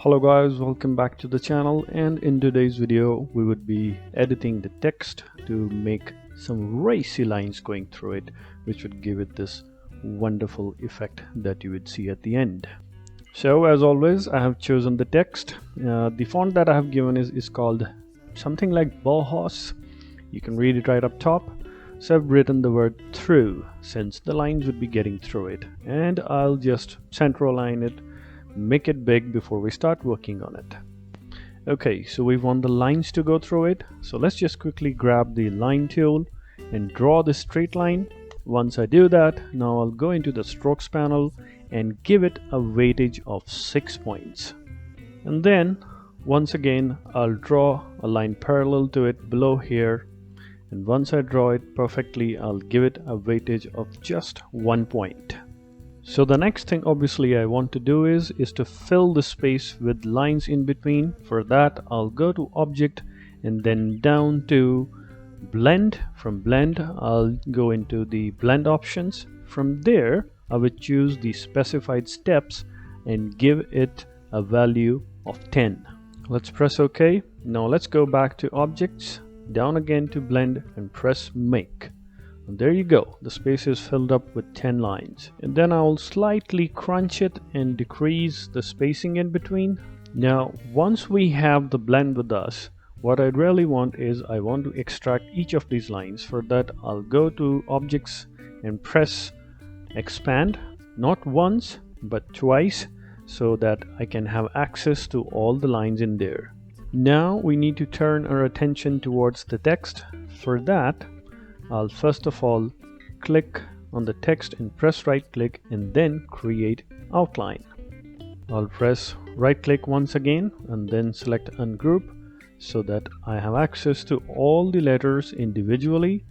Hello guys, welcome back to the channel, and in today's video we would be editing the text to make some racy lines going through it, which would give it this wonderful effect that you would see at the end. So as always, I have chosen the text. The font that I have given is called something like Bauhaus. You can read it right up top. So I've written the word through, since the lines would be getting through it, and I'll just center align it, make it big before we start working on it. Okay, so we want the lines to go through it, so let's just quickly grab the line tool and draw the straight line. Once I do that, now I'll go into the strokes panel and give it a weightage of 6 points, and then once again I'll draw a line parallel to it below here, and once I draw it perfectly, I'll give it a weightage of just 1 point. So the next thing obviously I want to do is to fill the space with lines in between. For that, I'll go to Object and then down to Blend. From Blend, I'll go into the Blend options. From there, I would choose the specified steps and give it a value of 10. Let's press OK. Now let's go back to Objects, down again to Blend, and press Make. And there you go, the space is filled up with 10 lines. And then I'll slightly crunch it and decrease the spacing in between. Now once we have the blend with us, what I really want is I want to extract each of these lines. For that, I'll go to Objects and press Expand, not once but twice, so that I can have access to all the lines in there. Now we need to turn our attention towards the text. For that, I'll first of all click on the text and press right click and then create outline. I'll press right click once again and then select ungroup, so that I have access to all the letters individually.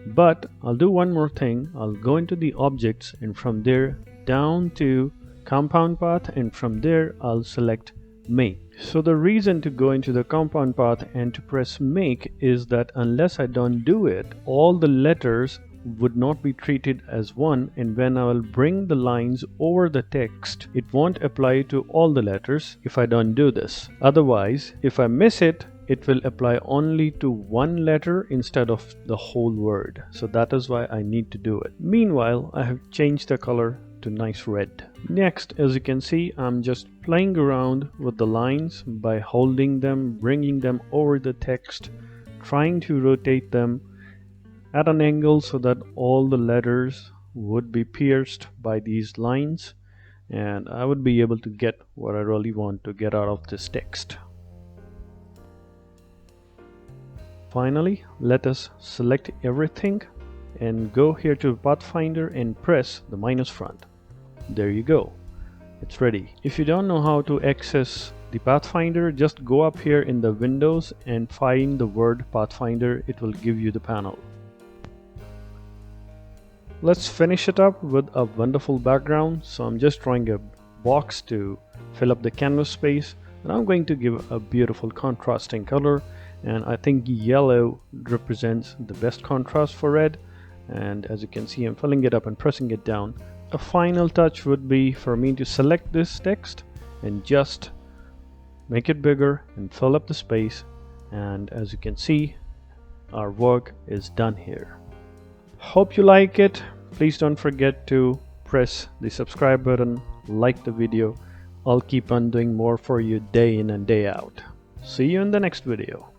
But I'll do one more thing. I'll go into the objects and from there down to compound path, and from there I'll select make. So the reason to go into the compound path and to press make is that unless I don't do it, all the letters would not be treated as one, and when I will bring the lines over the text, it won't apply to all the letters if I don't do this. Otherwise, if I miss it, it will apply only to one letter instead of the whole word. So that is why I need to do it. Meanwhile, I have changed the color to nice red. Next, as you can see, I'm just playing around with the lines by holding them, bringing them over the text, trying to rotate them at an angle so that all the letters would be pierced by these lines, and I would be able to get what I really want to get out of this text. Finally, let us select everything and go here to Pathfinder and press the minus front. There you go, it's ready. If you don't know how to access the Pathfinder, just go up here in the Windows and find the word Pathfinder. It will give you the panel. Let's finish it up with a wonderful background. So I'm just drawing a box to fill up the canvas space, and I'm going to give a beautiful contrasting color, and I think yellow represents the best contrast for red. And as you can see, I'm filling it up and pressing it down. A final touch would be for me to select this text and just make it bigger and fill up the space, and as you can see, our work is done here. Hope you like it. Please don't forget to press the subscribe button, like the video. I'll keep on doing more for you day in and day out. See you in the next video.